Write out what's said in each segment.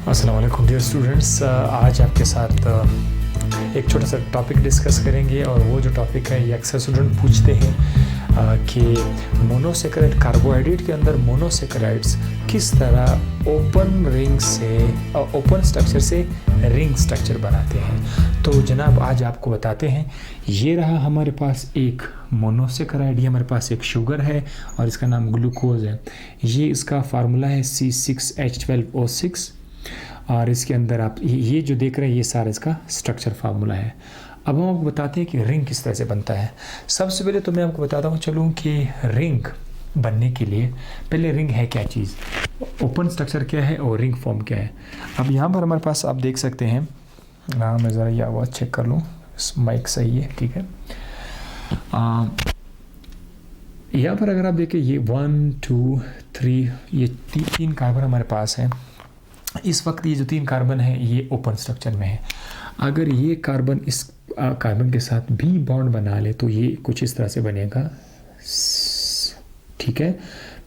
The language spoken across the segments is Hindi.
अस्सलाम वालेकुम डियर स्टूडेंट्स, आज आपके साथ एक छोटा सा टॉपिक डिस्कस करेंगे और वो जो टॉपिक है ये अक्सर स्टूडेंट पूछते हैं कि मोनोसेकेराइड कार्बोहाइड्रेट के अंदर मोनोसेकेराइड्स किस तरह ओपन स्ट्रक्चर से रिंग स्ट्रक्चर बनाते हैं। तो जनाब आज आपको बताते हैं, ये रहा हमारे पास एक मोनोसेकेराइड, ये हमारे पास एक शुगर है और इसका नाम ग्लूकोज है। ये इसका फार्मूला है C6H12O6 और इसके अंदर आप ये जो देख रहे हैं ये सारा इसका स्ट्रक्चर फार्मूला है। अब हम आपको बताते हैं कि रिंग किस तरह से बनता है। सबसे पहले तो मैं आपको बताता हूँ चलूँ कि रिंग बनने के लिए पहले रिंग है क्या चीज़, ओपन स्ट्रक्चर क्या है और रिंग फॉर्म क्या है। अब यहाँ पर हमारे पास आप देख सकते हैं, मैं ज़रा ये आवाज़ चेक कर लूँ, माइक सही है, ठीक है। यहाँ पर अगर आप देखें ये 1 2 3 ये तीन कार्बन हमारे पास हैं। इस वक्त ये जो 3 कार्बन है ये ओपन स्ट्रक्चर में है। अगर ये कार्बन इस कार्बन के साथ भी बॉन्ड बना ले तो ये कुछ इस तरह से बनेगा, ठीक है।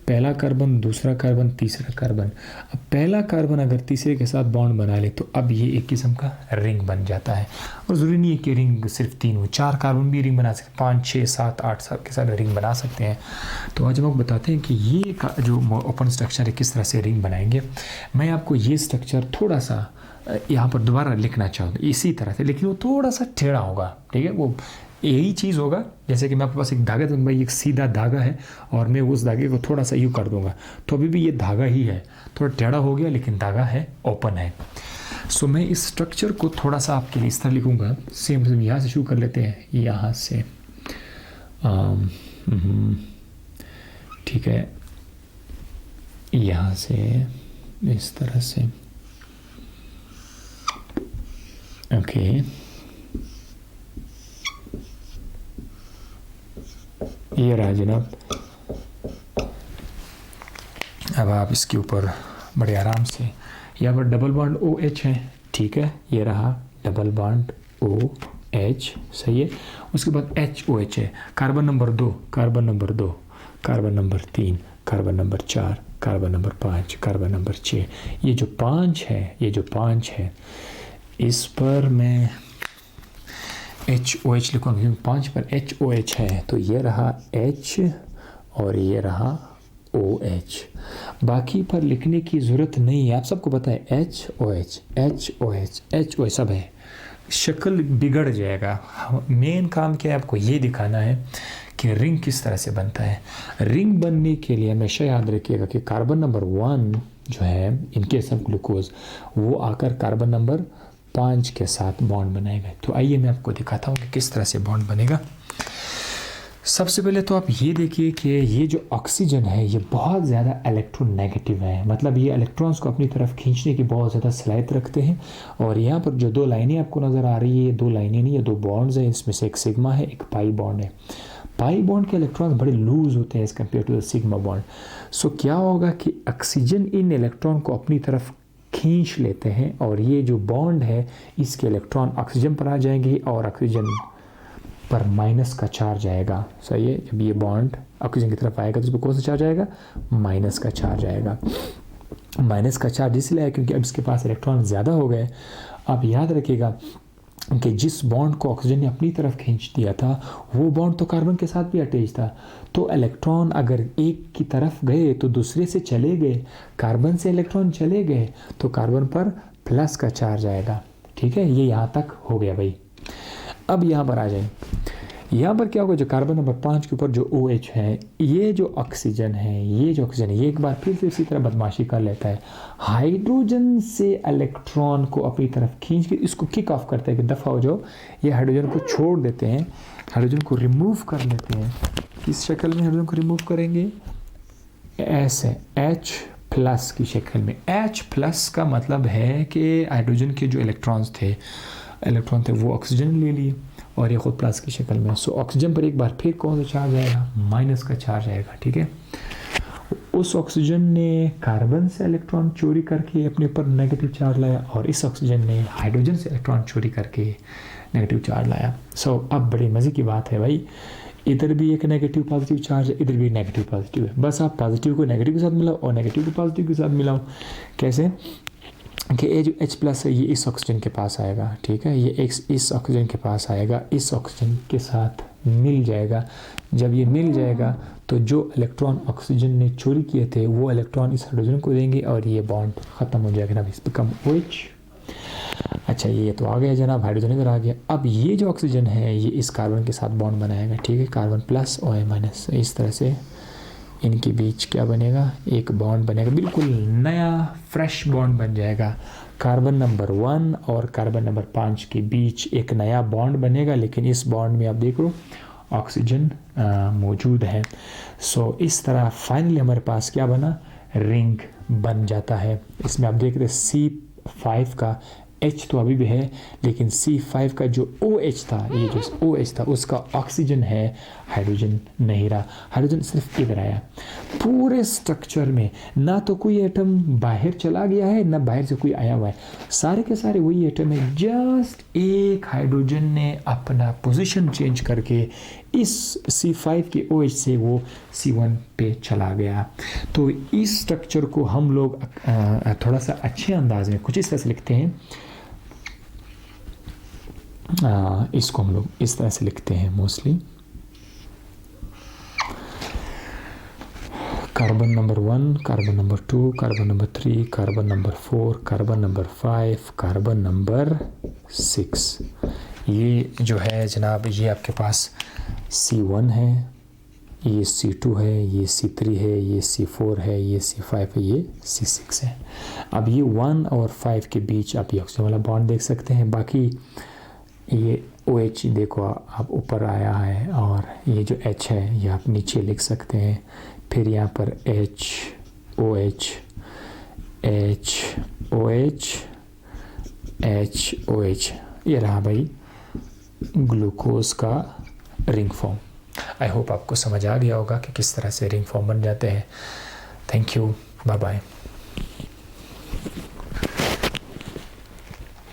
पहला कार्बन, दूसरा कार्बन, तीसरा कार्बन। अब पहला कार्बन अगर तीसरे के साथ बॉन्ड बना ले तो अब ये एक किस्म का रिंग बन जाता है। और ज़रूरी नहीं है कि रिंग सिर्फ 3 हो, 4 कार्बन भी रिंग बना सकते, 5 6 7 8 सब के साथ रिंग बना सकते हैं। तो आज हम आपको बताते हैं कि ये जो ओपन स्ट्रक्चर है किस तरह से रिंग बनाएंगे। मैं आपको ये स्ट्रक्चर थोड़ा सा यहाँ पर दोबारा लिखना चाहूँगा इसी तरह से, लेकिन वो थोड़ा सा टेढ़ा होगा, ठीक है। वो यही चीज़ होगा जैसे कि मैं आपके पास एक धागा दूँगा, भाई एक सीधा धागा है और मैं उस धागे को थोड़ा सा यूँ कर दूँगा तो अभी भी ये धागा ही है, थोड़ा टेढ़ा हो गया लेकिन धागा है, ओपन है। सो मैं इस स्ट्रक्चर को थोड़ा सा आपके लिए इस तरह लिखूँगा। सेम यहाँ से शुरू कर लेते हैं, यहाँ से, ठीक है, यहाँ से इस तरह से, ओके। ये रहा जनाब। अब आप इसके ऊपर बड़े आराम से, यहाँ पर डबल बॉन्ड OH है, ठीक है, ये रहा डबल बॉन्ड OH, सही है। उसके बाद HOH है, carbon number 2, carbon number 2, carbon number 3, carbon number 4, carbon number 5, carbon number 6। ये जो 5 है, ये जो 5 है इस पर मैं HOH लिखूँगा क्योंकि 5 पर HOH है। तो ये रहा H और ये रहा OH। बाकी पर लिखने की ज़रूरत नहीं है, आप सबको पता है HOH HOH HOH सब है, शक्ल बिगड़ जाएगा। मेन काम क्या है, आपको ये दिखाना है कि रिंग किस तरह से बनता है। रिंग बनने के लिए हमेशा याद रखिएगा कि कार्बन नंबर 1 जो है इनके सब ग्लूकोज, वो आकर कार्बन नंबर 5 के साथ बॉन्ड बनाएगा। तो आइए मैं आपको दिखाता हूँ कि किस तरह से बॉन्ड बनेगा। सबसे पहले तो आप ये देखिए कि ये जो ऑक्सीजन है ये बहुत ज़्यादा इलेक्ट्रोनेगेटिव है, मतलब ये इलेक्ट्रॉन्स को अपनी तरफ खींचने की बहुत ज़्यादा सलाहियत रखते हैं। और यहाँ पर जो 2 लाइनें आपको नज़र आ रही है, ये 2 लाइनें नहीं, ये 2 बॉन्ड्स हैं, इसमें से एक सिग्मा है, एक पाई बॉन्ड है। पाई बॉन्ड के इलेक्ट्रॉन्स बड़े लूज होते हैं as compare to the sigma bond. So क्या होगा कि ऑक्सीजन इन इलेक्ट्रॉन को अपनी तरफ खींच लेते हैं और ये जो बॉन्ड है इसके इलेक्ट्रॉन ऑक्सीजन पर आ जाएंगे और ऑक्सीजन पर माइनस का चार्ज आएगा, सही है। जब ये बॉन्ड ऑक्सीजन की तरफ आएगा तो इस पर कौन सा चार्ज आएगा, माइनस का चार्ज आएगा। माइनस का चार्ज इसलिए आया क्योंकि अब इसके पास इलेक्ट्रॉन ज़्यादा हो गए। आप याद रखिएगा कि जिस बॉन्ड को ऑक्सीजन ने अपनी तरफ खींच दिया था वो बॉन्ड तो कार्बन के साथ भी अटैच था। तो इलेक्ट्रॉन अगर एक की तरफ गए तो दूसरे से चले गए, कार्बन से इलेक्ट्रॉन चले गए तो कार्बन पर प्लस का चार्ज आएगा, ठीक है। ये यहाँ तक हो गया भाई। अब यहाँ पर आ जाए, यहाँ पर क्या होगा, जो कार्बन नंबर 5 के ऊपर जो OH है, ये जो ऑक्सीजन है, ये जो ऑक्सीजन है, ये एक बार फिर से इसी तरह बदमाशी कर लेता है, हाइड्रोजन से इलेक्ट्रॉन को अपनी तरफ खींच के इसको किक ऑफ करता है कि दफ़ा हो जाओ। ये हाइड्रोजन को छोड़ देते हैं, हाइड्रोजन को रिमूव कर लेते हैं। किस शक्ल में हाइड्रोजन को रिमूव करेंगे, ऐसे H+ की शक्ल में। H+ का मतलब है कि हाइड्रोजन के जो इलेक्ट्रॉन थे वो ऑक्सीजन ले लिए और ये खुद प्लस की शक्ल में। सो ऑक्सीजन पर एक बार फिर कौन सा चार्ज आएगा, माइनस का चार्ज आएगा, ठीक है। उस ऑक्सीजन ने कार्बन से इलेक्ट्रॉन चोरी करके अपने ऊपर नेगेटिव चार्ज लाया और इस ऑक्सीजन ने हाइड्रोजन से इलेक्ट्रॉन चोरी करके नेगेटिव चार्ज लाया। सो अब बड़ी मज़े की बात है भाई, इधर भी एक नेगेटिव पॉजिटिव चार्ज है, इधर भी नेगेटिव पॉजिटिव है। बस आप पॉजिटिव को नेगेटिव के साथ मिलाओ और नेगेटिव को पॉजिटिव के साथ मिलाओ। कैसे, कि ये जो H+ है ये इस ऑक्सीजन के पास आएगा, ठीक है, ये इस ऑक्सीजन के पास आएगा, इस ऑक्सीजन के साथ मिल जाएगा। जब ये मिल जाएगा तो जो इलेक्ट्रॉन ऑक्सीजन ने चोरी किए थे वो इलेक्ट्रॉन इस हाइड्रोजन को देंगे और ये बॉन्ड ख़त्म हो जाएगा ना, इस बिकम OH। अच्छा, ये तो आ गया जनाब, हाइड्रोजन इधर आ गया। अब ये जो ऑक्सीजन है ये इस कार्बन के साथ बॉन्ड बनाएगा, ठीक है, कार्बन प्लस OH-। इस तरह से इनके बीच क्या बनेगा, एक बॉन्ड बनेगा, बिल्कुल नया फ्रेश बॉन्ड बन जाएगा। कार्बन नंबर 1 और कार्बन नंबर 5 के बीच एक नया बॉन्ड बनेगा, लेकिन इस बॉन्ड में आप देखो ऑक्सीजन मौजूद है। सो इस तरह फाइनली हमारे पास क्या बना, रिंग बन जाता है। इसमें आप देख रहे C5 का H तो अभी भी है, लेकिन C5 का जो OH था, ये जो OH था उसका ऑक्सीजन है, हाइड्रोजन नहीं रहा। हाइड्रोजन सिर्फ इधर आया। पूरे स्ट्रक्चर में ना तो कोई एटम बाहर चला गया है ना बाहर से कोई आया हुआ है, सारे के सारे वही एटम है। जस्ट एक हाइड्रोजन ने अपना पोजीशन चेंज करके इस C5 के OH से वो C1 पे चला गया। तो इस स्ट्रक्चर को हम लोग थोड़ा सा अच्छे अंदाज में कुछ इस तरह से लिखते हैं। इसको हम लोग इस तरह से लिखते हैं mostly, carbon number 1, carbon number 2, carbon number 3, carbon number 4, carbon number 5, carbon number 6। ये जो है जनाब, ये आपके पास C1 है, ये C2 है, ये C3 है, ये C4 है, ये C5 है, ये C6 है। अब ये 1 और 5 के बीच आप ये ऑक्सीजन वाला बॉन्ड देख सकते हैं। बाकी ये OH देखो आप ऊपर आया है, और ये जो H है ये आप नीचे लिख सकते हैं। फिर यहाँ पर H OH H OH H OH, ये रहा भाई ग्लूकोज का रिंग फॉर्म। आई होप आपको समझ आ गया होगा कि किस तरह से रिंग फॉर्म बन जाते हैं। Thank you, bye bye.